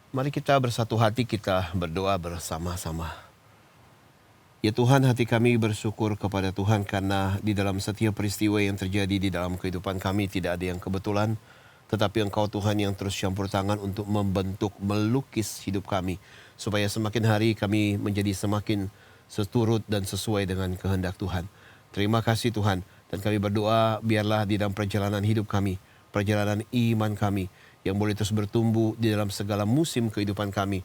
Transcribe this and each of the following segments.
Mari kita bersatu hati, kita berdoa bersama-sama. Ya Tuhan, hati kami bersyukur kepada Tuhan karena di dalam setiap peristiwa yang terjadi di dalam kehidupan kami tidak ada yang kebetulan, tetapi Engkau Tuhan yang terus campur tangan untuk membentuk, melukis hidup kami, supaya semakin hari kami menjadi semakin seturut dan sesuai dengan kehendak Tuhan. Terima kasih Tuhan, dan kami berdoa biarlah di dalam perjalanan hidup kami, perjalanan iman kami, yang boleh terus bertumbuh di dalam segala musim kehidupan kami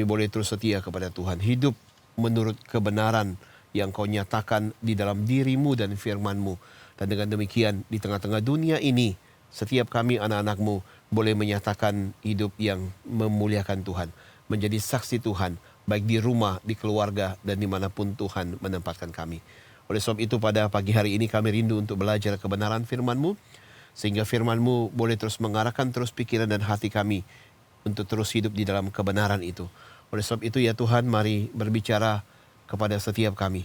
boleh terus setia kepada Tuhan, hidup menurut kebenaran yang Kau nyatakan di dalam dirimu dan firman-Mu. Dan dengan demikian di tengah-tengah dunia ini, setiap kami anak-anak-Mu boleh menyatakan hidup yang memuliakan Tuhan, menjadi saksi Tuhan, baik di rumah, di keluarga, dan dimanapun Tuhan menempatkan kami. Oleh sebab itu pada pagi hari ini kami rindu untuk belajar kebenaran firman-Mu, sehingga firman-Mu boleh terus mengarahkan terus pikiran dan hati kami untuk terus hidup di dalam kebenaran itu. Oleh sebab itu ya Tuhan, mari berbicara kepada setiap kami.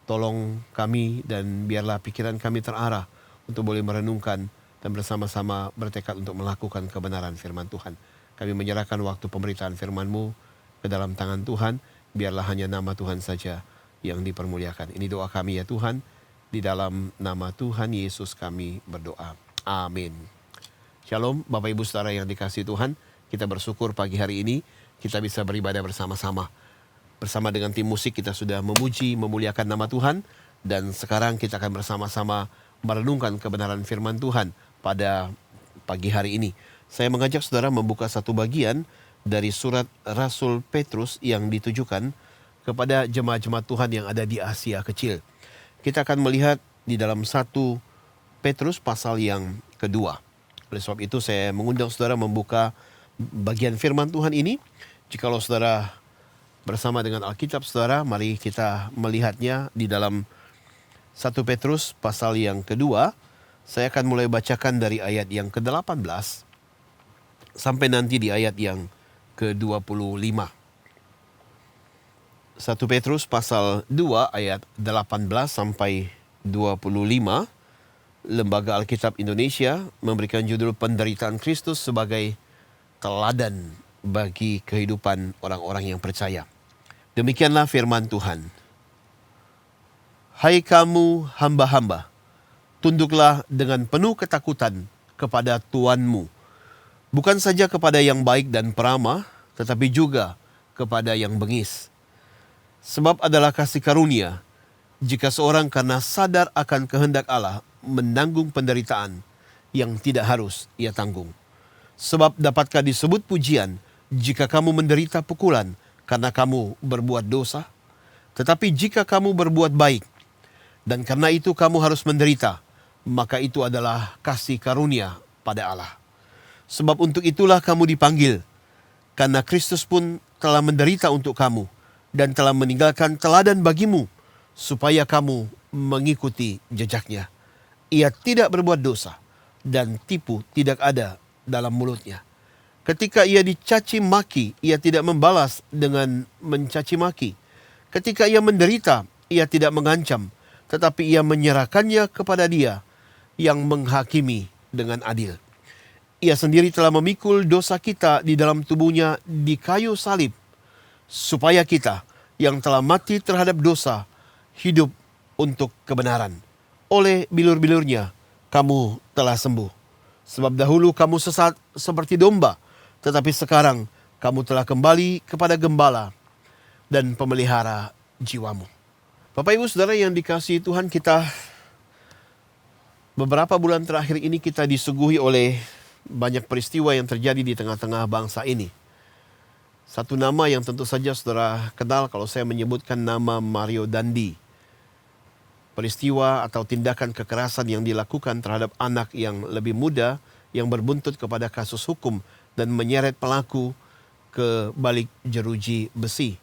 Tolong kami dan biarlah pikiran kami terarah untuk boleh merenungkan dan bersama-sama bertekad untuk melakukan kebenaran firman Tuhan. Kami menyerahkan waktu pemberitaan firman-Mu ke dalam tangan Tuhan. Biarlah hanya nama Tuhan saja yang dipermuliakan. Ini doa kami ya Tuhan. Di dalam nama Tuhan Yesus kami berdoa. Amin. Shalom Bapak Ibu Saudara yang dikasihi Tuhan. Kita bersyukur pagi hari ini kita bisa beribadah bersama-sama. Bersama dengan tim musik kita sudah memuji, memuliakan nama Tuhan. Dan sekarang kita akan bersama-sama merenungkan kebenaran firman Tuhan pada pagi hari ini. Saya mengajak saudara membuka satu bagian dari surat Rasul Petrus yang ditujukan kepada jemaat-jemaat Tuhan yang ada di Asia Kecil. Kita akan melihat di dalam 1 Petrus pasal yang kedua. Oleh sebab itu saya mengundang saudara membuka bagian firman Tuhan ini. Jikalau saudara bersama dengan Alkitab saudara, mari kita melihatnya di dalam 1 Petrus pasal yang kedua. Saya akan mulai bacakan dari ayat yang ke-18 sampai nanti di ayat yang ke-25. 1 Petrus pasal 2 ayat 18 sampai 25. Lembaga Alkitab Indonesia memberikan judul Penderitaan Kristus sebagai teladan bagi kehidupan orang-orang yang percaya. Demikianlah firman Tuhan. Hai kamu hamba-hamba, tunduklah dengan penuh ketakutan kepada Tuanmu, bukan saja kepada yang baik dan peramah, tetapi juga kepada yang bengis. Sebab adalah kasih karunia jika seorang karena sadar akan kehendak Allah menanggung penderitaan yang tidak harus ia tanggung. Sebab dapatkah disebut pujian jika kamu menderita pukulan karena kamu berbuat dosa? Tetapi jika kamu berbuat baik dan karena itu kamu harus menderita, maka itu adalah kasih karunia pada Allah. Sebab untuk itulah kamu dipanggil, karena Kristus pun telah menderita untuk kamu dan telah meninggalkan teladan bagimu, supaya kamu mengikuti jejaknya. Ia tidak berbuat dosa, dan tipu tidak ada dalam mulutnya. Ketika ia dicaci maki, ia tidak membalas dengan mencaci maki. Ketika ia menderita, ia tidak mengancam, tetapi ia menyerahkannya kepada Dia yang menghakimi dengan adil. Ia sendiri telah memikul dosa kita di dalam tubuhnya di kayu salib, supaya kita yang telah mati terhadap dosa hidup untuk kebenaran. Oleh bilur-bilurnya kamu telah sembuh. Sebab dahulu kamu sesat seperti domba, tetapi sekarang kamu telah kembali kepada gembala dan pemelihara jiwamu. Bapak Ibu Saudara yang dikasihi Tuhan, kita beberapa bulan terakhir ini kita disuguhi oleh banyak peristiwa yang terjadi di tengah-tengah bangsa ini. Satu nama yang tentu saja saudara kenal kalau saya menyebutkan nama Mario Dandi. Peristiwa atau tindakan kekerasan yang dilakukan terhadap anak yang lebih muda yang berbuntut kepada kasus hukum dan menyeret pelaku ke balik jeruji besi.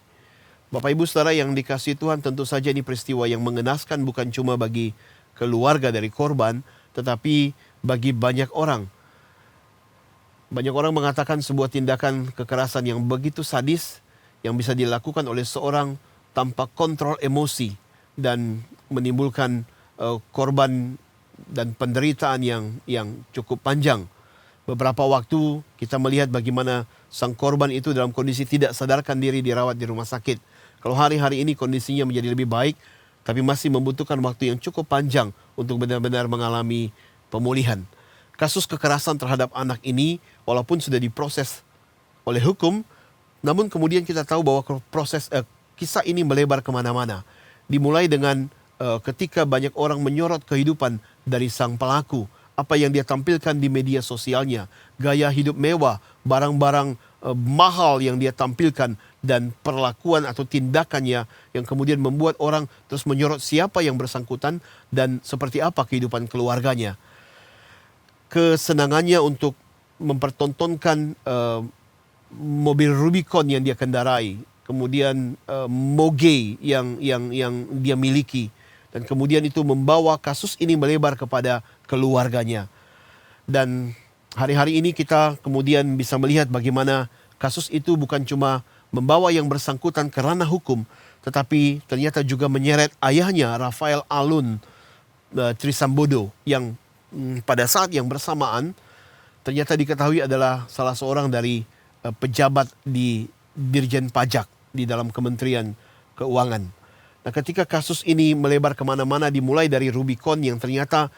Bapak Ibu Saudara yang dikasihi Tuhan, tentu saja ini peristiwa yang mengenaskan bukan cuma bagi keluarga dari korban, tetapi bagi banyak orang. Banyak orang mengatakan sebuah tindakan kekerasan yang begitu sadis yang bisa dilakukan oleh seorang tanpa kontrol emosi dan menimbulkan korban dan penderitaan yang cukup panjang. Beberapa waktu kita melihat bagaimana sang korban itu dalam kondisi tidak sadarkan diri dirawat di rumah sakit. Kalau hari-hari ini kondisinya menjadi lebih baik, tapi masih membutuhkan waktu yang cukup panjang untuk benar-benar mengalami pemulihan. Kasus kekerasan terhadap anak ini walaupun sudah diproses oleh hukum, namun kemudian kita tahu bahwa kisah ini melebar kemana-mana. Dimulai dengan ketika banyak orang menyorot kehidupan dari sang pelaku, apa yang dia tampilkan di media sosialnya, gaya hidup mewah, barang-barang mahal yang dia tampilkan, dan perlakuan atau tindakannya yang kemudian membuat orang terus menyorot siapa yang bersangkutan dan seperti apa kehidupan keluarganya. Kesenangannya untuk mempertontonkan mobil Rubicon yang dia kendarai, kemudian moge yang dia miliki, dan kemudian itu membawa kasus ini melebar kepada keluarganya. Dan hari-hari ini kita kemudian bisa melihat bagaimana kasus itu bukan cuma membawa yang bersangkutan ke ranah hukum, tetapi ternyata juga menyeret ayahnya Rafael Alun Trisambodo yang pada saat yang bersamaan ternyata diketahui adalah salah seorang dari pejabat di Dirjen Pajak di dalam Kementerian Keuangan. Nah, ketika kasus ini melebar kemana-mana, dimulai dari Rubicon yang ternyata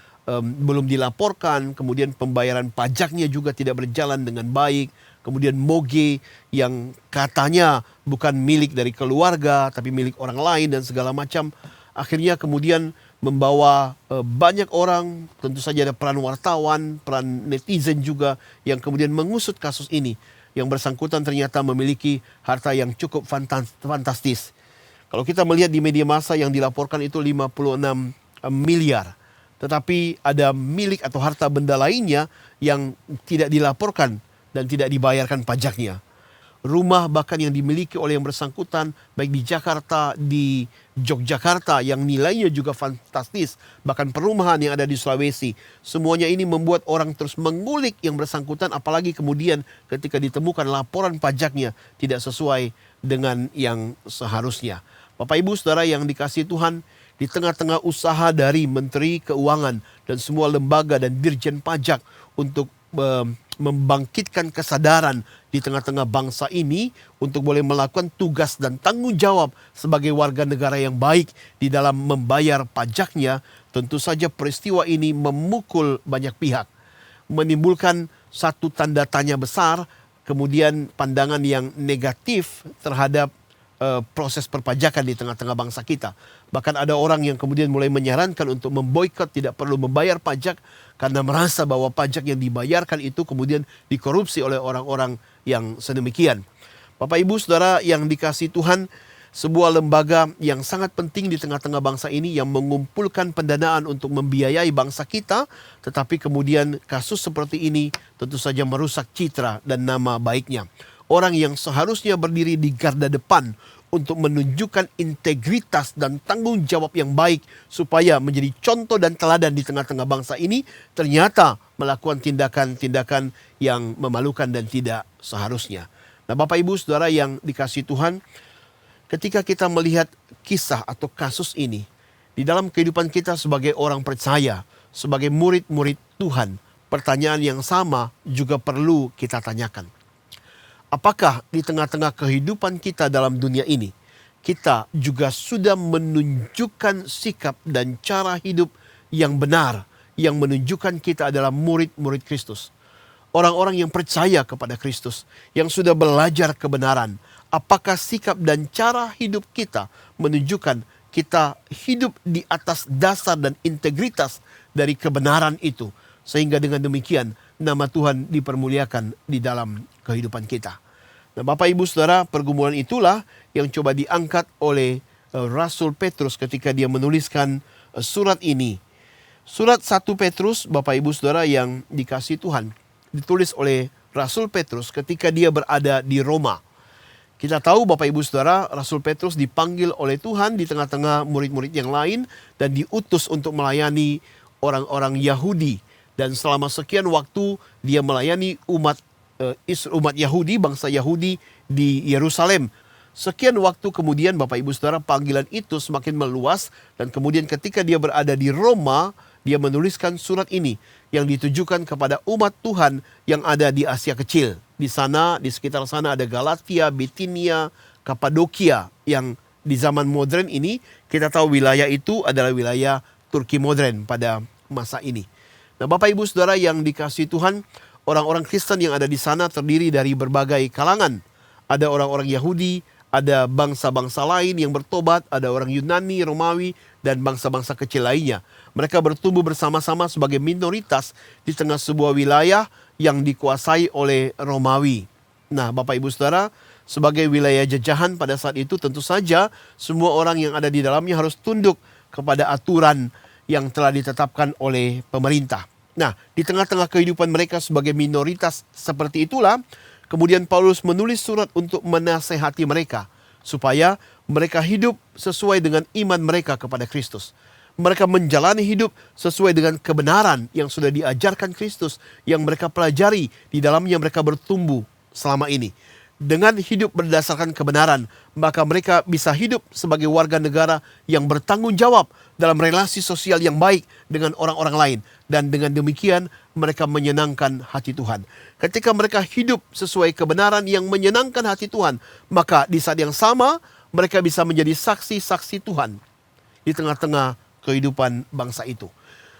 belum dilaporkan, kemudian pembayaran pajaknya juga tidak berjalan dengan baik, kemudian moge yang katanya bukan milik dari keluarga tapi milik orang lain dan segala macam, akhirnya kemudian membawa banyak orang, tentu saja ada peran wartawan, peran netizen juga yang kemudian mengusut kasus ini. Yang bersangkutan ternyata memiliki harta yang cukup fantastis. Kalau kita melihat di media massa yang dilaporkan itu 56 miliar. Tetapi ada milik atau harta benda lainnya yang tidak dilaporkan dan tidak dibayarkan pajaknya. Rumah bahkan yang dimiliki oleh yang bersangkutan, baik di Jakarta, di Yogyakarta yang nilainya juga fantastis, bahkan perumahan yang ada di Sulawesi. Semuanya ini membuat orang terus mengulik yang bersangkutan, apalagi kemudian ketika ditemukan laporan pajaknya tidak sesuai dengan yang seharusnya. Bapak Ibu Saudara yang dikasihi Tuhan, di tengah-tengah usaha dari Menteri Keuangan dan semua lembaga dan Dirjen Pajak untuk membangkitkan kesadaran di tengah-tengah bangsa ini untuk boleh melakukan tugas dan tanggung jawab sebagai warga negara yang baik di dalam membayar pajaknya, tentu saja peristiwa ini memukul banyak pihak, menimbulkan satu tanda tanya besar, kemudian pandangan yang negatif terhadap proses perpajakan di tengah-tengah bangsa kita. Bahkan ada orang yang kemudian mulai menyarankan untuk memboikot, tidak perlu membayar pajak karena merasa bahwa pajak yang dibayarkan itu kemudian dikorupsi oleh orang-orang yang sedemikian. Bapak Ibu Saudara yang dikasihi Tuhan, sebuah lembaga yang sangat penting di tengah-tengah bangsa ini yang mengumpulkan pendanaan untuk membiayai bangsa kita, tetapi kemudian kasus seperti ini tentu saja merusak citra dan nama baiknya. Orang yang seharusnya berdiri di garda depan untuk menunjukkan integritas dan tanggung jawab yang baik supaya menjadi contoh dan teladan di tengah-tengah bangsa ini, ternyata melakukan tindakan-tindakan yang memalukan dan tidak seharusnya. Nah, Bapak Ibu Saudara yang dikasihi Tuhan, ketika kita melihat kisah atau kasus ini di dalam kehidupan kita sebagai orang percaya, sebagai murid-murid Tuhan, pertanyaan yang sama juga perlu kita tanyakan. Apakah di tengah-tengah kehidupan kita dalam dunia ini, kita juga sudah menunjukkan sikap dan cara hidup yang benar, yang menunjukkan kita adalah murid-murid Kristus. Orang-orang yang percaya kepada Kristus, yang sudah belajar kebenaran. Apakah sikap dan cara hidup kita menunjukkan kita hidup di atas dasar dan integritas dari kebenaran itu. Sehingga dengan demikian nama Tuhan dipermuliakan di dalam kehidupan kita. Nah, Bapak Ibu Saudara, pergumulan itulah yang coba diangkat oleh Rasul Petrus ketika dia menuliskan surat ini. Surat 1 Petrus, Bapak Ibu Saudara yang dikasihi Tuhan, ditulis oleh Rasul Petrus ketika dia berada di Roma. Kita tahu Bapak Ibu Saudara, Rasul Petrus dipanggil oleh Tuhan di tengah-tengah murid-murid yang lain dan diutus untuk melayani orang-orang Yahudi. Dan selama sekian waktu dia melayani umat Yahudi, bangsa Yahudi di Yerusalem. Sekian waktu kemudian Bapak Ibu Saudara, panggilan itu semakin meluas dan kemudian ketika dia berada di Roma, dia menuliskan surat ini yang ditujukan kepada umat Tuhan yang ada di Asia Kecil. Di sana, di sekitar sana ada Galatia, Bitinia, Kapadokia, yang di zaman modern ini kita tahu wilayah itu adalah wilayah Turki modern pada masa ini. Nah, Bapak Ibu Saudara yang dikasihi Tuhan, orang-orang Kristen yang ada di sana terdiri dari berbagai kalangan. Ada orang-orang Yahudi, ada bangsa-bangsa lain yang bertobat, ada orang Yunani, Romawi, dan bangsa-bangsa kecil lainnya. Mereka bertumbuh bersama-sama sebagai minoritas di tengah sebuah wilayah yang dikuasai oleh Romawi. Nah, Bapak Ibu Saudara, sebagai wilayah jajahan pada saat itu tentu saja semua orang yang ada di dalamnya harus tunduk kepada aturan yang telah ditetapkan oleh pemerintah. Nah, di tengah-tengah kehidupan mereka sebagai minoritas seperti itulah, kemudian Paulus menulis surat untuk menasehati mereka supaya mereka hidup sesuai dengan iman mereka kepada Kristus. Mereka menjalani hidup sesuai dengan kebenaran yang sudah diajarkan Kristus, yang mereka pelajari, di dalamnya mereka bertumbuh selama ini. Dengan hidup berdasarkan kebenaran, maka mereka bisa hidup sebagai warga negara yang bertanggung jawab dalam relasi sosial yang baik dengan orang-orang lain. Dan dengan demikian mereka menyenangkan hati Tuhan. Ketika mereka hidup sesuai kebenaran yang menyenangkan hati Tuhan, maka di saat yang sama mereka bisa menjadi saksi-saksi Tuhan di tengah-tengah kehidupan bangsa itu.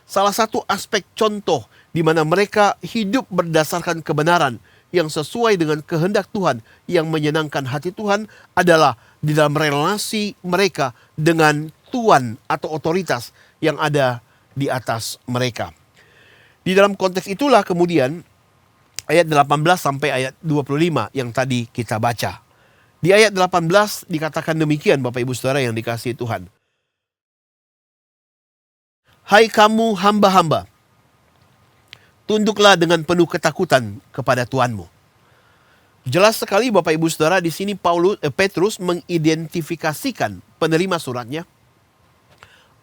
Salah satu aspek contoh di mana mereka hidup berdasarkan kebenaran yang sesuai dengan kehendak Tuhan, yang menyenangkan hati Tuhan, adalah di dalam relasi mereka dengan Tuan atau otoritas yang ada di atas mereka. Di dalam konteks itulah kemudian ayat 18 sampai ayat 25 yang tadi kita baca. Di ayat 18 dikatakan demikian, Bapak Ibu Saudara yang dikasihi Tuhan. Hai kamu hamba-hamba, tunduklah dengan penuh ketakutan kepada Tuanmu. Jelas sekali Bapak Ibu Saudara, di sini Petrus mengidentifikasikan penerima suratnya,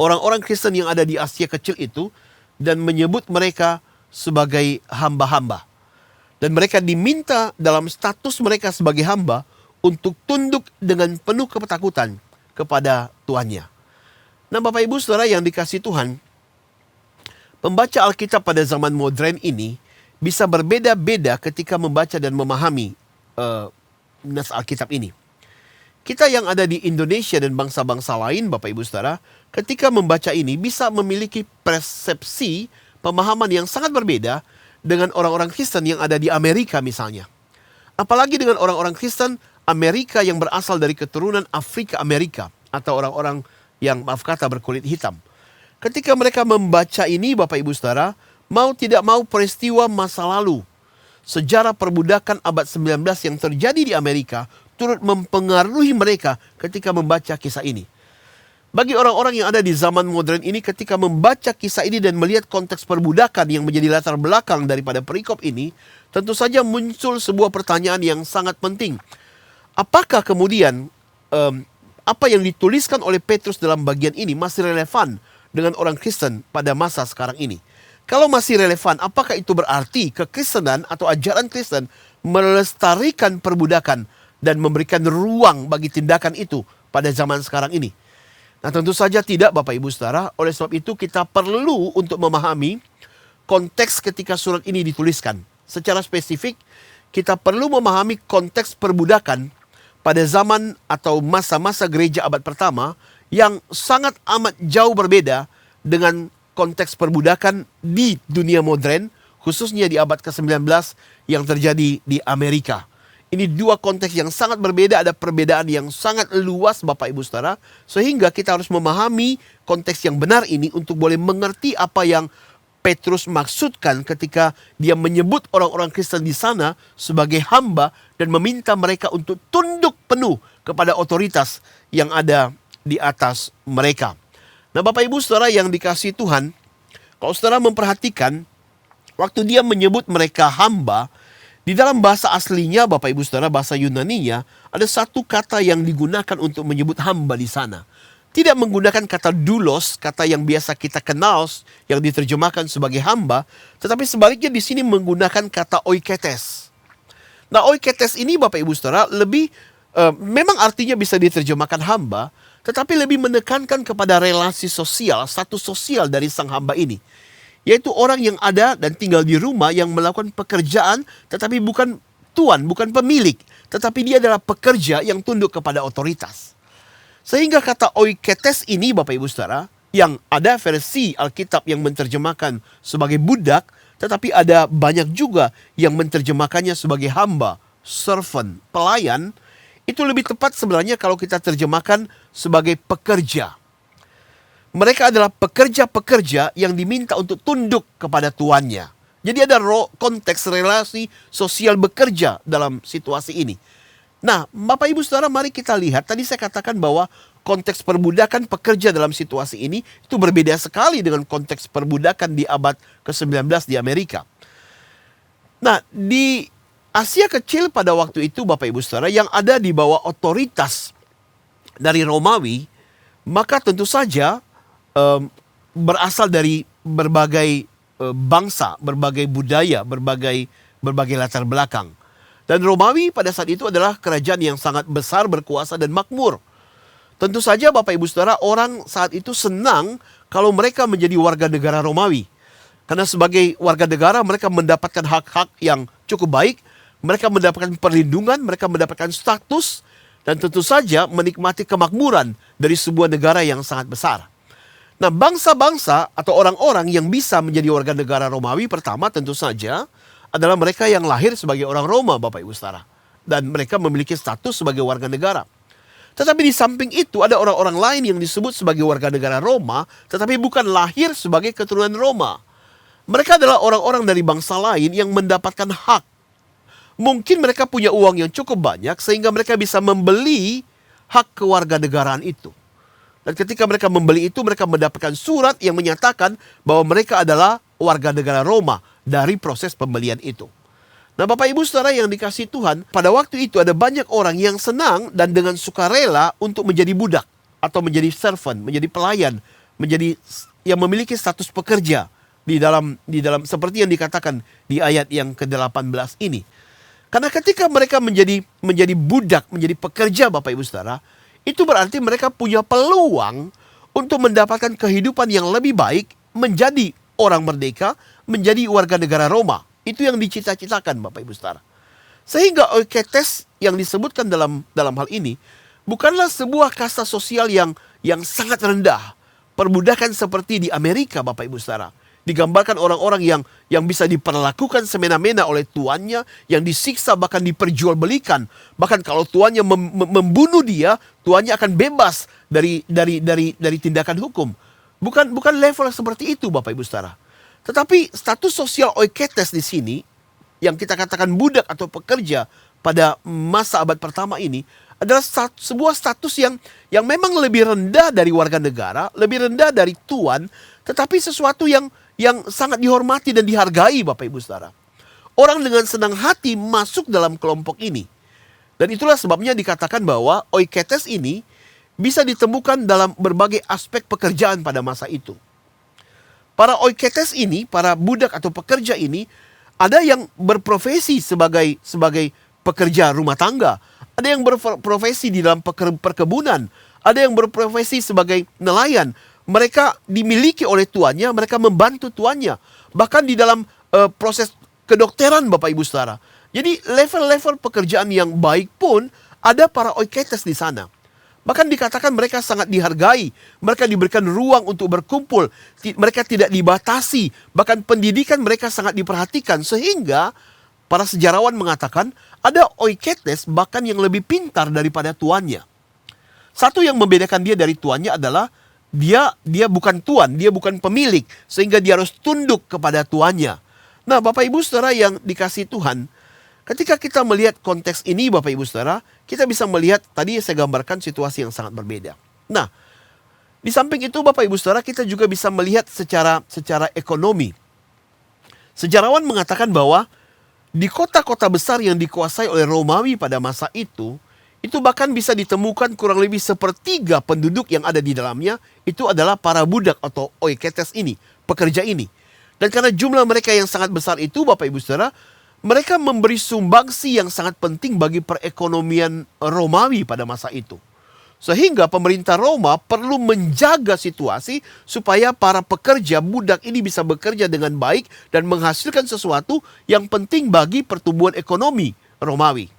orang-orang Kristen yang ada di Asia Kecil itu, dan menyebut mereka sebagai hamba-hamba. Dan mereka diminta dalam status mereka sebagai hamba untuk tunduk dengan penuh ketakutan kepada tuannya. Nah, Bapak Ibu Saudara yang dikasihi Tuhan, pembaca Alkitab pada zaman modern ini bisa berbeda-beda ketika membaca dan memahami nas Alkitab ini. Kita yang ada di Indonesia dan bangsa-bangsa lain, Bapak Ibu Saudara, ketika membaca ini bisa memiliki persepsi pemahaman yang sangat berbeda dengan orang-orang Kristen yang ada di Amerika misalnya. Apalagi dengan orang-orang Kristen Amerika yang berasal dari keturunan Afrika Amerika, atau orang-orang yang maaf kata berkulit hitam. Ketika mereka membaca ini, Bapak Ibu Saudara, mau tidak mau peristiwa masa lalu, sejarah perbudakan abad 19 yang terjadi di Amerika turut mempengaruhi mereka ketika membaca kisah ini. Bagi orang-orang yang ada di zaman modern ini, ketika membaca kisah ini dan melihat konteks perbudakan yang menjadi latar belakang daripada perikop ini, tentu saja muncul sebuah pertanyaan yang sangat penting. Apakah kemudian apa yang dituliskan oleh Petrus dalam bagian ini masih relevan dengan orang Kristen pada masa sekarang ini? Kalau masih relevan, apakah itu berarti kekristenan atau ajaran Kristen melestarikan perbudakan dan memberikan ruang bagi tindakan itu pada zaman sekarang ini? Nah, tentu saja tidak, Bapak Ibu Saudara. Oleh sebab itu kita perlu untuk memahami konteks ketika surat ini dituliskan. Secara spesifik, kita perlu memahami konteks perbudakan pada zaman atau masa-masa gereja abad pertama yang sangat amat jauh berbeda dengan konteks perbudakan di dunia modern, khususnya di abad ke-19 yang terjadi di Amerika. Ini dua konteks yang sangat berbeda, ada perbedaan yang sangat luas Bapak Ibu Saudara, sehingga kita harus memahami konteks yang benar ini untuk boleh mengerti apa yang Petrus maksudkan ketika dia menyebut orang-orang Kristen di sana sebagai hamba dan meminta mereka untuk tunduk penuh kepada otoritas yang ada di atas mereka. Nah, Bapak Ibu Saudara yang dikasihi Tuhan, kalau saudara memperhatikan, waktu dia menyebut mereka hamba, di dalam bahasa aslinya Bapak Ibu Saudara, bahasa Yunaninya, ada satu kata yang digunakan untuk menyebut hamba di sana. Tidak menggunakan kata doulos, kata yang biasa kita kenal, yang diterjemahkan sebagai hamba, tetapi sebaliknya di sini menggunakan kata oiketes. Nah, oiketes ini Bapak Ibu Saudara lebih, memang artinya bisa diterjemahkan hamba, tetapi lebih menekankan kepada relasi sosial, status sosial dari sang hamba ini. Yaitu orang yang ada dan tinggal di rumah yang melakukan pekerjaan tetapi bukan tuan, bukan pemilik. Tetapi dia adalah pekerja yang tunduk kepada otoritas. Sehingga kata oiketes ini Bapak Ibu Saudara, yang ada versi Alkitab yang menerjemahkan sebagai budak, tetapi ada banyak juga yang menerjemahkannya sebagai hamba, servant, pelayan. Itu lebih tepat sebenarnya kalau kita terjemahkan sebagai pekerja. Mereka adalah pekerja-pekerja yang diminta untuk tunduk kepada tuannya. Jadi ada konteks relasi sosial bekerja dalam situasi ini. Nah, Bapak Ibu Saudara, mari kita lihat. Tadi saya katakan bahwa konteks perbudakan pekerja dalam situasi ini itu berbeda sekali dengan konteks perbudakan di abad ke-19 di Amerika. Nah, di Asia Kecil pada waktu itu Bapak Ibu Saudara yang ada di bawah otoritas dari Romawi, maka tentu saja berasal dari berbagai bangsa, berbagai budaya, berbagai latar belakang. Dan Romawi pada saat itu adalah kerajaan yang sangat besar, berkuasa dan makmur. Tentu saja Bapak Ibu Saudara, orang saat itu senang kalau mereka menjadi warga negara Romawi. Karena sebagai warga negara mereka mendapatkan hak-hak yang cukup baik, mereka mendapatkan perlindungan, mereka mendapatkan status, dan tentu saja menikmati kemakmuran dari sebuah negara yang sangat besar. Nah, bangsa-bangsa atau orang-orang yang bisa menjadi warga negara Romawi pertama tentu saja adalah mereka yang lahir sebagai orang Roma, Bapak Ibu Saudara. Dan mereka memiliki status sebagai warga negara. Tetapi di samping itu ada orang-orang lain yang disebut sebagai warga negara Roma, tetapi bukan lahir sebagai keturunan Roma. Mereka adalah orang-orang dari bangsa lain yang mendapatkan hak. Mungkin mereka punya uang yang cukup banyak sehingga mereka bisa membeli hak kewarganegaraan itu. Dan ketika mereka membeli itu, mereka mendapatkan surat yang menyatakan bahwa mereka adalah warga negara Roma dari proses pembelian itu. Nah, Bapak Ibu Saudara yang dikasihi Tuhan, pada waktu itu ada banyak orang yang senang dan dengan sukarela untuk menjadi budak atau menjadi servant, menjadi pelayan, menjadi yang memiliki status pekerja di dalam seperti yang dikatakan di ayat yang ke-18 ini. Karena ketika mereka menjadi budak, menjadi pekerja Bapak Ibu Saudara, itu berarti mereka punya peluang untuk mendapatkan kehidupan yang lebih baik, menjadi orang merdeka, menjadi warga negara Roma. Itu yang dicita-citakan Bapak Ibu Saudara. Sehingga oiketes yang disebutkan dalam hal ini bukanlah sebuah kasta sosial yang sangat rendah. Perbudakan seperti di Amerika Bapak Ibu Saudara. Digambarkan orang-orang yang bisa diperlakukan semena-mena oleh tuannya, yang disiksa bahkan diperjualbelikan. Bahkan kalau tuannya membunuh dia, tuannya akan bebas dari tindakan hukum. Bukan level seperti itu Bapak Ibu Saudara. Tetapi status sosial oiketes di sini yang kita katakan budak atau pekerja pada masa abad pertama ini adalah sebuah status yang memang lebih rendah dari warga negara, lebih rendah dari tuan, tetapi sesuatu yang sangat dihormati dan dihargai Bapak Ibu Saudara. Orang dengan senang hati masuk dalam kelompok ini. Dan itulah sebabnya dikatakan bahwa oiketes ini bisa ditemukan dalam berbagai aspek pekerjaan pada masa itu. Para oiketes ini, para budak atau pekerja ini, ada yang berprofesi sebagai pekerja rumah tangga, ada yang berprofesi di dalam perkebunan, ada yang berprofesi sebagai nelayan. Mereka dimiliki oleh tuannya, mereka membantu tuannya. Bahkan di dalam proses kedokteran Bapak Ibu Saudara. Jadi level-level pekerjaan yang baik pun ada para oiketes di sana. Bahkan dikatakan mereka sangat dihargai. Mereka diberikan ruang untuk berkumpul. Mereka tidak dibatasi. Bahkan pendidikan mereka sangat diperhatikan. Sehingga para sejarawan mengatakan ada oiketes bahkan yang lebih pintar daripada tuannya. Satu yang membedakan dia dari tuannya adalah dia bukan tuan, dia bukan pemilik. Sehingga dia harus tunduk kepada tuannya. Nah Bapak Ibu Saudara yang dikasihi Tuhan, ketika kita melihat konteks ini Bapak Ibu Saudara, kita bisa melihat tadi saya gambarkan situasi yang sangat berbeda. Nah, di samping itu Bapak Ibu Saudara, kita juga bisa melihat secara ekonomi. Sejarawan mengatakan bahwa di kota-kota besar yang dikuasai oleh Romawi pada masa itu bahkan bisa ditemukan kurang lebih sepertiga penduduk yang ada di dalamnya itu adalah para budak atau oiketes ini, pekerja ini. Dan karena jumlah mereka yang sangat besar itu Bapak Ibu Saudara, mereka memberi sumbangsi yang sangat penting bagi perekonomian Romawi pada masa itu. Sehingga pemerintah Roma perlu menjaga situasi supaya para pekerja budak ini bisa bekerja dengan baik dan menghasilkan sesuatu yang penting bagi pertumbuhan ekonomi Romawi.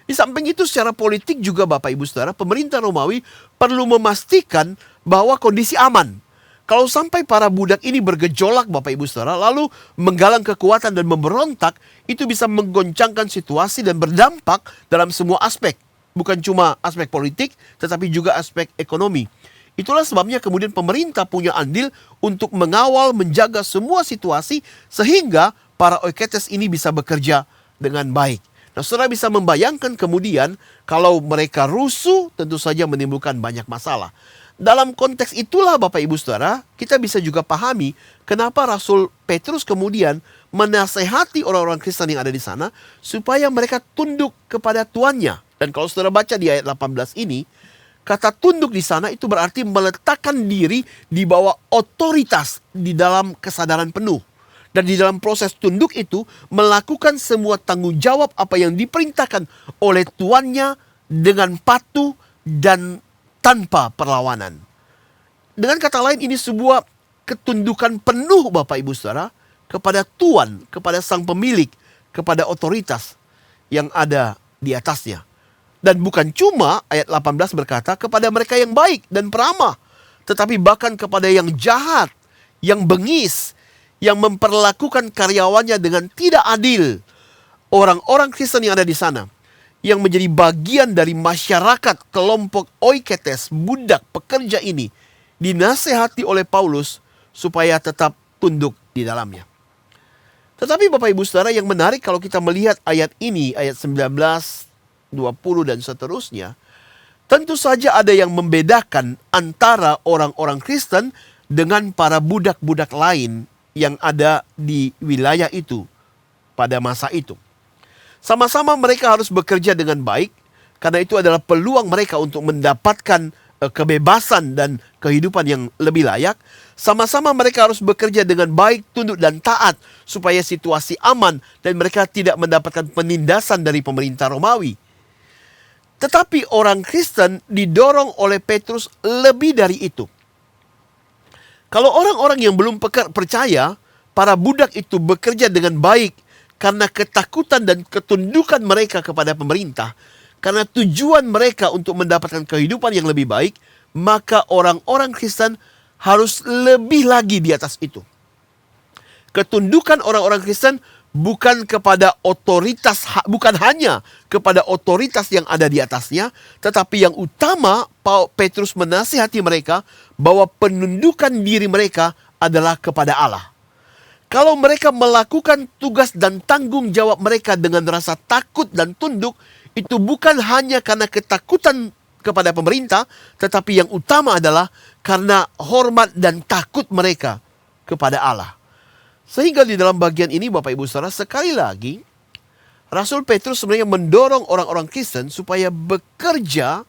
Di samping itu secara politik juga Bapak Ibu Saudara, pemerintah Romawi perlu memastikan bahwa kondisi aman. Kalau sampai para budak ini bergejolak Bapak Ibu Saudara, lalu menggalang kekuatan dan memberontak, itu bisa menggoncangkan situasi dan berdampak dalam semua aspek. Bukan cuma aspek politik, tetapi juga aspek ekonomi. Itulah sebabnya kemudian pemerintah punya andil untuk mengawal, menjaga semua situasi sehingga para oiketes ini bisa bekerja dengan baik. Nah, saudara bisa membayangkan kemudian kalau mereka rusuh tentu saja menimbulkan banyak masalah. Dalam konteks itulah Bapak Ibu Saudara, kita bisa juga pahami kenapa Rasul Petrus kemudian menasehati orang-orang Kristen yang ada di sana supaya mereka tunduk kepada tuannya. Dan kalau saudara baca di ayat 18 ini, kata tunduk di sana itu berarti meletakkan diri di bawah otoritas di dalam kesadaran penuh. Dan di dalam proses tunduk itu melakukan semua tanggung jawab apa yang diperintahkan oleh tuannya dengan patuh dan tanpa perlawanan. Dengan kata lain ini sebuah ketundukan penuh Bapak Ibu Saudara kepada Tuan, kepada sang pemilik, kepada otoritas yang ada di atasnya. Dan bukan cuma ayat 18 berkata kepada mereka yang baik dan peramah, tetapi bahkan kepada yang jahat, yang bengis, yang memperlakukan karyawannya dengan tidak adil. Orang-orang Kristen yang ada di sana, yang menjadi bagian dari masyarakat kelompok oiketes, budak pekerja ini, dinasehati oleh Paulus supaya tetap tunduk di dalamnya. Tetapi Bapak Ibu Saudara, yang menarik kalau kita melihat ayat ini, ayat 19, 20 dan seterusnya, tentu saja ada yang membedakan antara orang-orang Kristen dengan para budak-budak lain yang ada di wilayah itu pada masa itu. Sama-sama mereka harus bekerja dengan baik, karena itu adalah peluang mereka untuk mendapatkan kebebasan dan kehidupan yang lebih layak. Sama-sama mereka harus bekerja dengan baik, tunduk dan taat supaya situasi aman dan mereka tidak mendapatkan penindasan dari pemerintah Romawi. Tetapi orang Kristen didorong oleh Petrus lebih dari itu. Kalau orang-orang yang belum percaya, para budak itu bekerja dengan baik karena ketakutan dan ketundukan mereka kepada pemerintah, karena tujuan mereka untuk mendapatkan kehidupan yang lebih baik, maka orang-orang Kristen harus lebih lagi di atas itu. Ketundukan orang-orang Kristen bukan kepada otoritas, bukan hanya kepada otoritas yang ada di atasnya, tetapi yang utama Petrus menasihati mereka bahwa penundukan diri mereka adalah kepada Allah. Kalau mereka melakukan tugas dan tanggung jawab mereka dengan rasa takut dan tunduk, itu bukan hanya karena ketakutan kepada pemerintah, tetapi yang utama adalah karena hormat dan takut mereka kepada Allah. Sehingga di dalam bagian ini Bapak Ibu Saudara, sekali lagi Rasul Petrus sebenarnya mendorong orang-orang Kristen supaya bekerja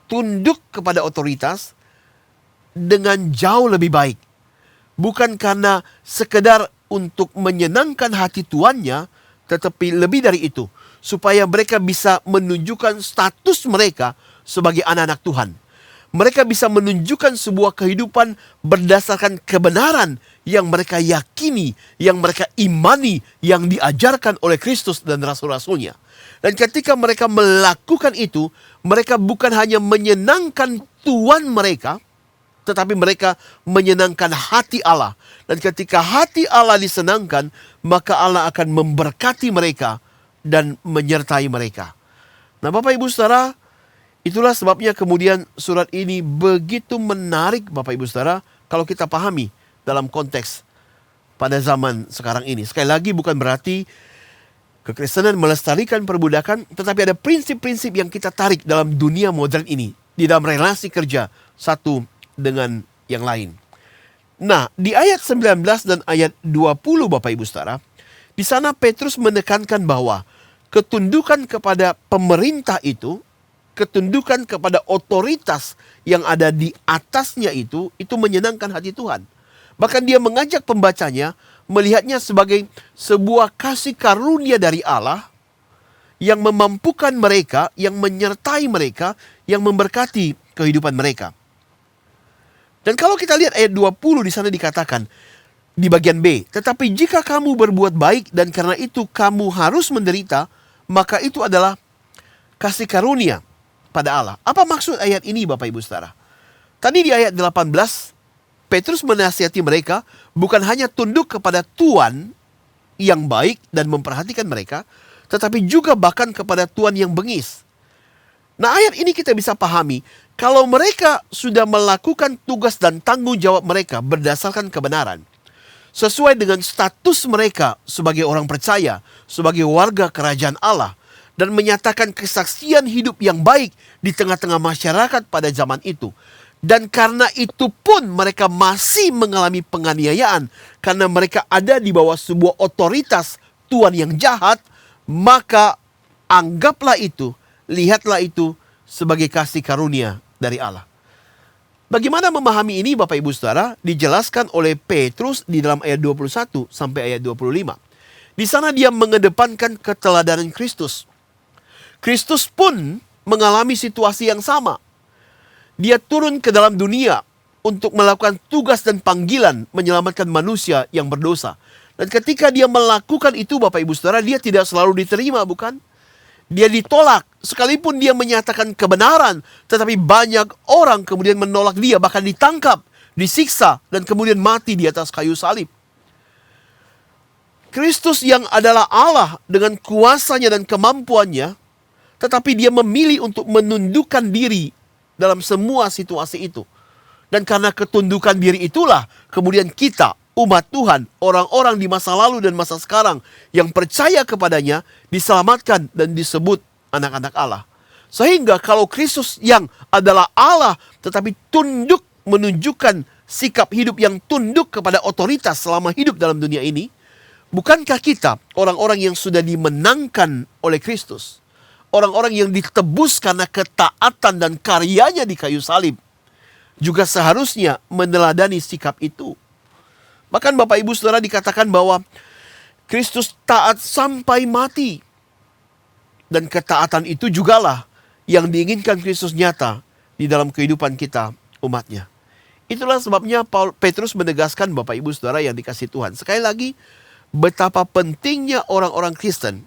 tunduk kepada otoritas dengan jauh lebih baik. Bukan karena sekedar untuk menyenangkan hati tuannya, tetapi lebih dari itu, supaya mereka bisa menunjukkan status mereka sebagai anak-anak Tuhan. Mereka bisa menunjukkan sebuah kehidupan berdasarkan kebenaran yang mereka yakini, yang mereka imani, yang diajarkan oleh Kristus dan rasul-rasulnya. Dan ketika mereka melakukan itu, mereka bukan hanya menyenangkan Tuhan mereka, tetapi mereka menyenangkan hati Allah. Dan ketika hati Allah disenangkan, maka Allah akan memberkati mereka dan menyertai mereka. Nah Bapak Ibu Saudara, itulah sebabnya kemudian surat ini begitu menarik Bapak Ibu Saudara kalau kita pahami dalam konteks pada zaman sekarang ini. Sekali lagi bukan berarti kekristenan melestarikan perbudakan, tetapi ada prinsip-prinsip yang kita tarik dalam dunia modern ini, di dalam relasi kerja satu dengan yang lain. Nah, di ayat 19 dan ayat 20 Bapak Ibu Saudara, di sana Petrus menekankan bahwa ketundukan kepada pemerintah itu, ketundukan kepada otoritas yang ada di atasnya itu menyenangkan hati Tuhan. Bahkan dia mengajak pembacanya melihatnya sebagai sebuah kasih karunia dari Allah yang memampukan mereka, yang menyertai mereka, yang memberkati kehidupan mereka. Dan kalau kita lihat ayat 20 di sana dikatakan di bagian B, tetapi jika kamu berbuat baik dan karena itu kamu harus menderita, maka itu adalah kasih karunia pada Allah. Apa maksud ayat ini Bapak Ibu Saudara? Tadi di ayat 18, Petrus menasihati mereka bukan hanya tunduk kepada Tuhan yang baik dan memperhatikan mereka, tetapi juga bahkan kepada Tuhan yang bengis. Nah, ayat ini kita bisa pahami, kalau mereka sudah melakukan tugas dan tanggung jawab mereka berdasarkan kebenaran, sesuai dengan status mereka sebagai orang percaya, sebagai warga kerajaan Allah, dan menyatakan kesaksian hidup yang baik di tengah-tengah masyarakat pada zaman itu. Dan karena itu pun mereka masih mengalami penganiayaan, karena mereka ada di bawah sebuah otoritas Tuhan yang jahat, maka anggaplah itu, lihatlah itu sebagai kasih karunia dari Allah. Bagaimana memahami ini Bapak Ibu Saudara? Dijelaskan oleh Petrus di dalam ayat 21 sampai ayat 25. Di sana dia mengedepankan keteladanan Kristus. Kristus pun mengalami situasi yang sama. Dia turun ke dalam dunia untuk melakukan tugas dan panggilan menyelamatkan manusia yang berdosa. Dan ketika dia melakukan itu Bapak Ibu Saudara, dia tidak selalu diterima, bukan? Dia ditolak, sekalipun dia menyatakan kebenaran, tetapi banyak orang kemudian menolak dia, bahkan ditangkap, disiksa, dan kemudian mati di atas kayu salib. Kristus yang adalah Allah dengan kuasanya dan kemampuannya, tetapi dia memilih untuk menundukkan diri dalam semua situasi itu. Dan karena ketundukan diri itulah, kemudian kita, umat Tuhan, orang-orang di masa lalu dan masa sekarang yang percaya kepadanya diselamatkan dan disebut anak-anak Allah. Sehingga kalau Kristus yang adalah Allah tetapi tunduk, menunjukkan sikap hidup yang tunduk kepada otoritas selama hidup dalam dunia ini, bukankah kita orang-orang yang sudah dimenangkan oleh Kristus, orang-orang yang ditebus karena ketaatan dan karyanya di kayu salib, juga seharusnya meneladani sikap itu? Bahkan Bapak Ibu Saudara dikatakan bahwa Kristus taat sampai mati. Dan ketaatan itu jugalah yang diinginkan Kristus nyata di dalam kehidupan kita umatnya. Itulah sebabnya Petrus menegaskan Bapak Ibu Saudara yang dikasihi Tuhan. Sekali lagi, betapa pentingnya orang-orang Kristen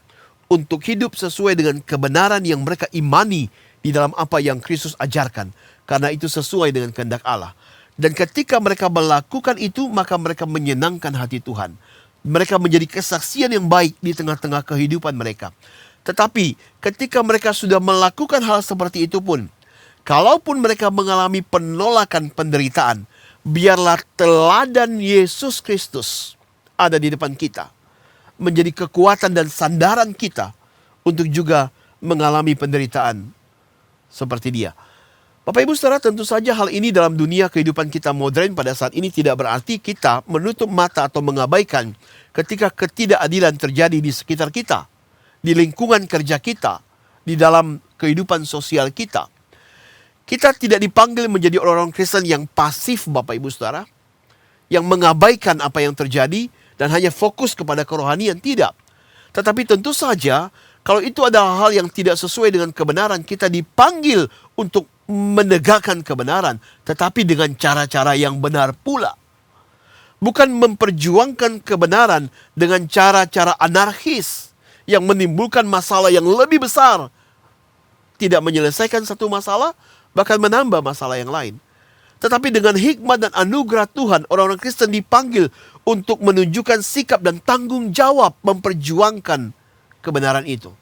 untuk hidup sesuai dengan kebenaran yang mereka imani di dalam apa yang Kristus ajarkan. Karena itu sesuai dengan kehendak Allah. Dan ketika mereka melakukan itu, maka mereka menyenangkan hati Tuhan. Mereka menjadi kesaksian yang baik di tengah-tengah kehidupan mereka. Tetapi ketika mereka sudah melakukan hal seperti itu pun, kalaupun mereka mengalami penolakan, penderitaan, biarlah teladan Yesus Kristus ada di depan kita, menjadi kekuatan dan sandaran kita untuk juga mengalami penderitaan seperti dia. Bapak Ibu Saudara, tentu saja hal ini dalam dunia kehidupan kita modern pada saat ini tidak berarti kita menutup mata atau mengabaikan ketika ketidakadilan terjadi di sekitar kita, di lingkungan kerja kita, di dalam kehidupan sosial kita. Kita tidak dipanggil menjadi orang-orang Kristen yang pasif Bapak Ibu Saudara, yang mengabaikan apa yang terjadi dan hanya fokus kepada kerohanian, tidak. Tetapi tentu saja kalau itu adalah hal yang tidak sesuai dengan kebenaran, kita dipanggil untuk menegakkan kebenaran, tetapi dengan cara-cara yang benar pula. Bukan memperjuangkan kebenaran dengan cara-cara anarkis yang menimbulkan masalah yang lebih besar. Tidak menyelesaikan satu masalah, bahkan menambah masalah yang lain. Tetapi dengan hikmat dan anugerah Tuhan, orang-orang Kristen dipanggil untuk menunjukkan sikap dan tanggung jawab memperjuangkan kebenaran itu.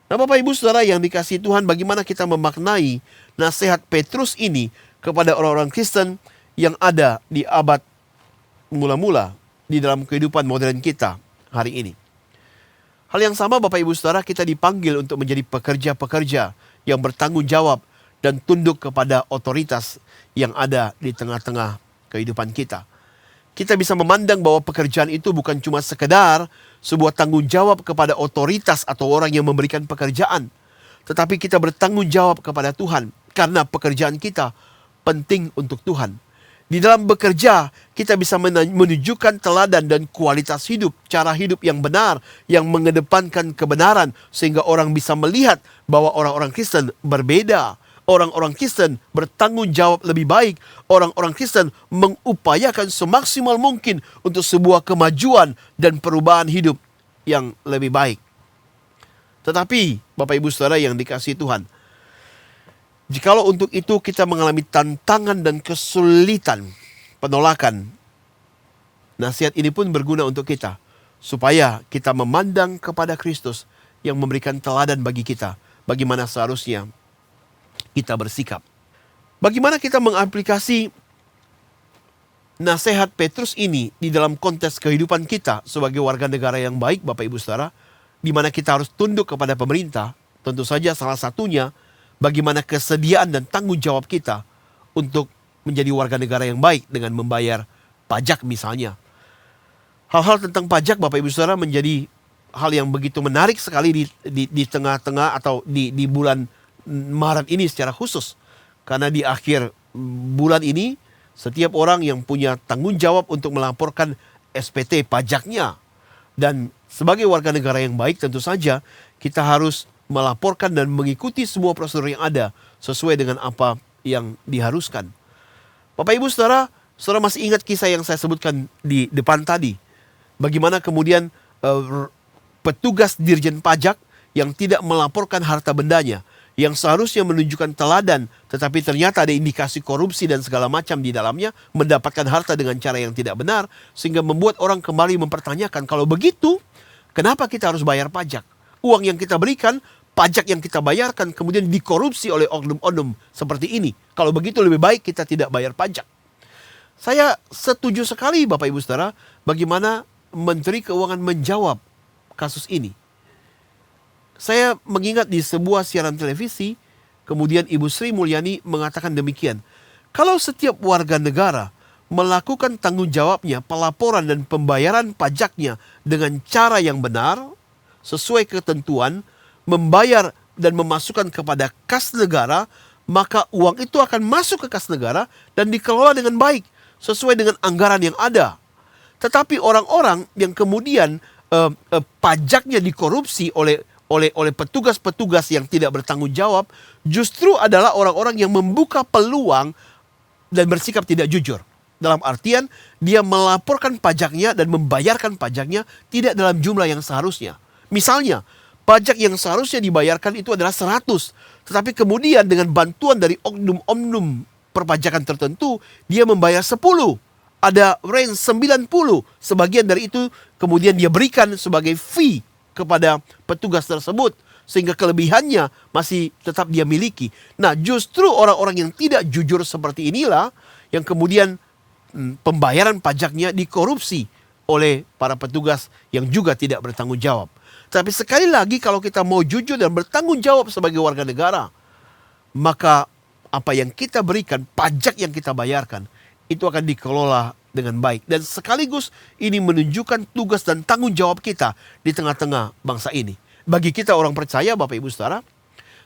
Nah, Bapak Ibu Saudara yang dikasihi Tuhan, bagaimana kita memaknai nasihat Petrus ini kepada orang-orang Kristen yang ada di abad mula-mula di dalam kehidupan modern kita hari ini? Hal yang sama Bapak Ibu Saudara, kita dipanggil untuk menjadi pekerja-pekerja yang bertanggung jawab dan tunduk kepada otoritas yang ada di tengah-tengah kehidupan kita. Kita bisa memandang bahwa pekerjaan itu bukan cuma sekedar sebuah tanggung jawab kepada otoritas atau orang yang memberikan pekerjaan, tetapi kita bertanggung jawab kepada Tuhan karena pekerjaan kita penting untuk Tuhan. Di dalam bekerja, kita bisa menunjukkan teladan dan kualitas hidup, cara hidup yang benar, yang mengedepankan kebenaran, sehingga orang bisa melihat bahwa orang-orang Kristen berbeda. Orang-orang Kristen bertanggung jawab lebih baik. Orang-orang Kristen mengupayakan semaksimal mungkin untuk sebuah kemajuan dan perubahan hidup yang lebih baik. Tetapi, Bapak Ibu Saudara yang dikasihi Tuhan, jikalau untuk itu kita mengalami tantangan dan kesulitan, penolakan, nasihat ini pun berguna untuk kita, supaya kita memandang kepada Kristus yang memberikan teladan bagi kita, bagaimana seharusnya kita bersikap. Bagaimana kita mengaplikasi nasihat Petrus ini di dalam konteks kehidupan kita sebagai warga negara yang baik, Bapak Ibu Saudara, di mana kita harus tunduk kepada pemerintah. Tentu saja salah satunya bagaimana kesediaan dan tanggung jawab kita untuk menjadi warga negara yang baik dengan membayar pajak misalnya. Hal-hal tentang pajak, Bapak Ibu Saudara, menjadi hal yang begitu menarik sekali di tengah-tengah atau di bulan Maret ini secara khusus. Karena di akhir bulan ini, setiap orang yang punya tanggung jawab untuk melaporkan SPT pajaknya. Dan sebagai warga negara yang baik, tentu saja kita harus melaporkan dan mengikuti semua prosedur yang ada sesuai dengan apa yang diharuskan. Bapak Ibu Saudara, saudara masih ingat kisah yang saya sebutkan di depan tadi. Bagaimana kemudian petugas Dirjen Pajak yang tidak melaporkan harta bendanya, yang seharusnya menunjukkan teladan, tetapi ternyata ada indikasi korupsi dan segala macam di dalamnya, mendapatkan harta dengan cara yang tidak benar, sehingga membuat orang kembali mempertanyakan, kalau begitu, kenapa kita harus bayar pajak? Uang yang kita berikan, pajak yang kita bayarkan, kemudian dikorupsi oleh oknum-oknum seperti ini. Kalau begitu lebih baik kita tidak bayar pajak. Saya setuju sekali Bapak Ibu Saudara, bagaimana Menteri Keuangan menjawab kasus ini. Saya mengingat di sebuah siaran televisi, kemudian Ibu Sri Mulyani mengatakan demikian. Kalau setiap warga negara melakukan tanggung jawabnya, pelaporan dan pembayaran pajaknya dengan cara yang benar, sesuai ketentuan, membayar dan memasukkan kepada kas negara, maka uang itu akan masuk ke kas negara dan dikelola dengan baik, sesuai dengan anggaran yang ada. Tetapi orang-orang yang kemudian pajaknya dikorupsi oleh petugas-petugas yang tidak bertanggung jawab, justru adalah orang-orang yang membuka peluang dan bersikap tidak jujur. Dalam artian, dia melaporkan pajaknya dan membayarkan pajaknya tidak dalam jumlah yang seharusnya. Misalnya, pajak yang seharusnya dibayarkan itu adalah 100. Tetapi kemudian dengan bantuan dari oknum-oknum perpajakan tertentu, dia membayar 10. Ada range 90. Sebagian dari itu kemudian dia berikan sebagai fee kepada petugas tersebut, sehingga kelebihannya masih tetap dia miliki. Nah, justru orang-orang yang tidak jujur seperti inilah yang kemudian pembayaran pajaknya dikorupsi oleh para petugas yang juga tidak bertanggung jawab. Tapi sekali lagi, kalau kita mau jujur dan bertanggung jawab sebagai warga negara, maka apa yang kita berikan, pajak yang kita bayarkan, itu akan dikelola dengan baik. Dan sekaligus ini menunjukkan tugas dan tanggung jawab kita di tengah-tengah bangsa ini. Bagi kita orang percaya, Bapak Ibu Saudara,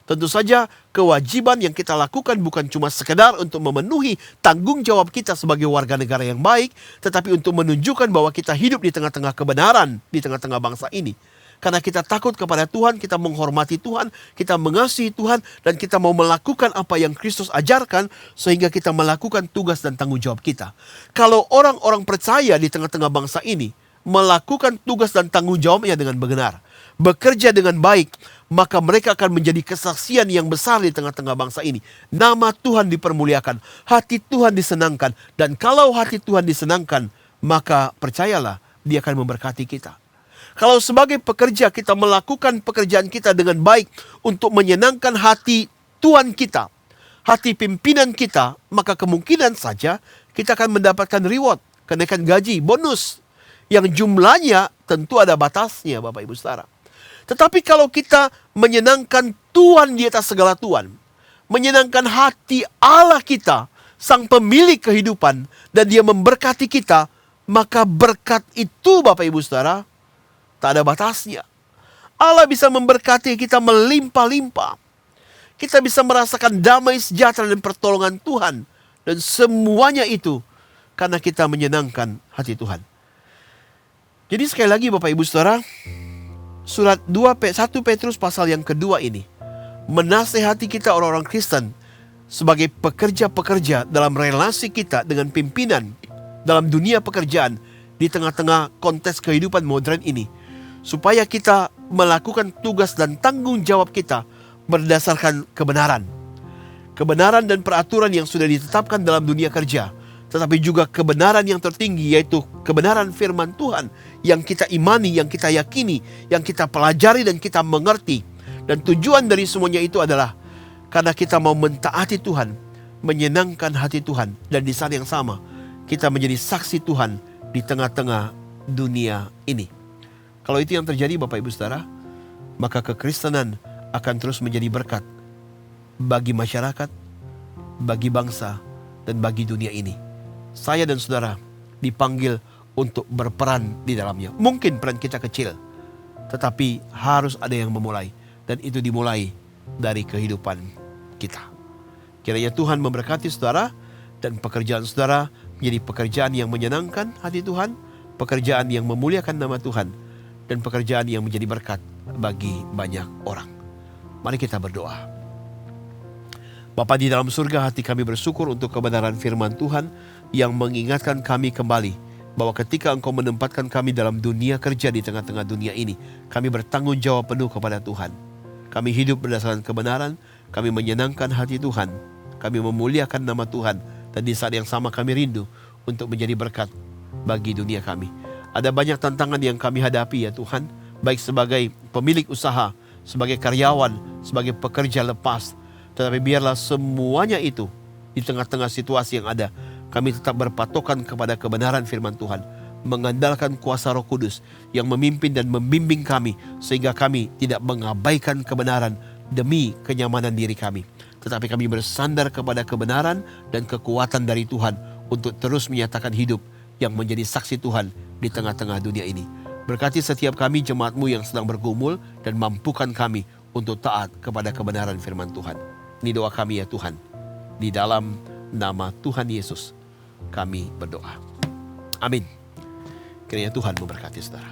tentu saja kewajiban yang kita lakukan bukan cuma sekedar untuk memenuhi tanggung jawab kita sebagai warga negara yang baik, tetapi untuk menunjukkan bahwa kita hidup di tengah-tengah kebenaran, di tengah-tengah bangsa ini. Karena kita takut kepada Tuhan, kita menghormati Tuhan, kita mengasihi Tuhan, dan kita mau melakukan apa yang Kristus ajarkan, sehingga kita melakukan tugas dan tanggung jawab kita. Kalau orang-orang percaya di tengah-tengah bangsa ini melakukan tugas dan tanggung jawabnya dengan benar, bekerja dengan baik, maka mereka akan menjadi kesaksian yang besar di tengah-tengah bangsa ini. Nama Tuhan dipermuliakan, hati Tuhan disenangkan, dan kalau hati Tuhan disenangkan, maka percayalah, Dia akan memberkati kita. Kalau sebagai pekerja kita melakukan pekerjaan kita dengan baik untuk menyenangkan hati Tuhan kita, hati pimpinan kita, maka kemungkinan saja kita akan mendapatkan reward, kenaikan gaji, bonus, yang jumlahnya tentu ada batasnya, Bapak Ibu Saudara. Tetapi kalau kita menyenangkan Tuhan di atas segala Tuhan, menyenangkan hati Allah kita, Sang Pemilik kehidupan, dan Dia memberkati kita, maka berkat itu, Bapak Ibu Saudara, tak ada batasnya. Allah bisa memberkati kita melimpah-limpah. Kita bisa merasakan damai sejahtera dan pertolongan Tuhan. Dan semuanya itu karena kita menyenangkan hati Tuhan. Jadi sekali lagi Bapak Ibu Saudara, surat 1 Petrus pasal yang kedua ini menasehati kita orang-orang Kristen sebagai pekerja-pekerja dalam relasi kita dengan pimpinan dalam dunia pekerjaan di tengah-tengah konteks kehidupan modern ini, supaya kita melakukan tugas dan tanggung jawab kita berdasarkan kebenaran. Kebenaran dan peraturan yang sudah ditetapkan dalam dunia kerja, tetapi juga kebenaran yang tertinggi, yaitu kebenaran firman Tuhan yang kita imani, yang kita yakini, yang kita pelajari dan kita mengerti. Dan tujuan dari semuanya itu adalah karena kita mau mentaati Tuhan, menyenangkan hati Tuhan, dan di saat yang sama kita menjadi saksi Tuhan di tengah-tengah dunia ini. Kalau itu yang terjadi Bapak Ibu Saudara, maka kekristenan akan terus menjadi berkat bagi masyarakat, bagi bangsa, dan bagi dunia ini. Saya dan saudara dipanggil untuk berperan di dalamnya. Mungkin peran kita kecil, tetapi harus ada yang memulai. Dan itu dimulai dari kehidupan kita. Kiranya Tuhan memberkati saudara dan pekerjaan saudara menjadi pekerjaan yang menyenangkan hati Tuhan, pekerjaan yang memuliakan nama Tuhan, dan pekerjaan yang menjadi berkat bagi banyak orang. Mari kita berdoa. Bapa di dalam surga, hati kami bersyukur untuk kebenaran firman Tuhan yang mengingatkan kami kembali bahwa ketika Engkau menempatkan kami dalam dunia kerja di tengah-tengah dunia ini, kami bertanggung jawab penuh kepada Tuhan. Kami hidup berdasarkan kebenaran, kami menyenangkan hati Tuhan, kami memuliakan nama Tuhan, dan di saat yang sama kami rindu untuk menjadi berkat bagi dunia kami. Ada banyak tantangan yang kami hadapi ya Tuhan, baik sebagai pemilik usaha, sebagai karyawan, sebagai pekerja lepas. Tetapi biarlah semuanya itu di tengah-tengah situasi yang ada, kami tetap berpatokan kepada kebenaran firman Tuhan, mengandalkan kuasa Roh Kudus yang memimpin dan membimbing kami, sehingga kami tidak mengabaikan kebenaran demi kenyamanan diri kami, tetapi kami bersandar kepada kebenaran dan kekuatan dari Tuhan untuk terus menyatakan hidup yang menjadi saksi Tuhan di tengah-tengah dunia ini. Berkati setiap kami jemaat-Mu yang sedang bergumul, dan mampukan kami untuk taat kepada kebenaran firman Tuhan. Ini doa kami ya Tuhan. Di dalam nama Tuhan Yesus kami berdoa. Amin. Kiranya Tuhan memberkati saudara.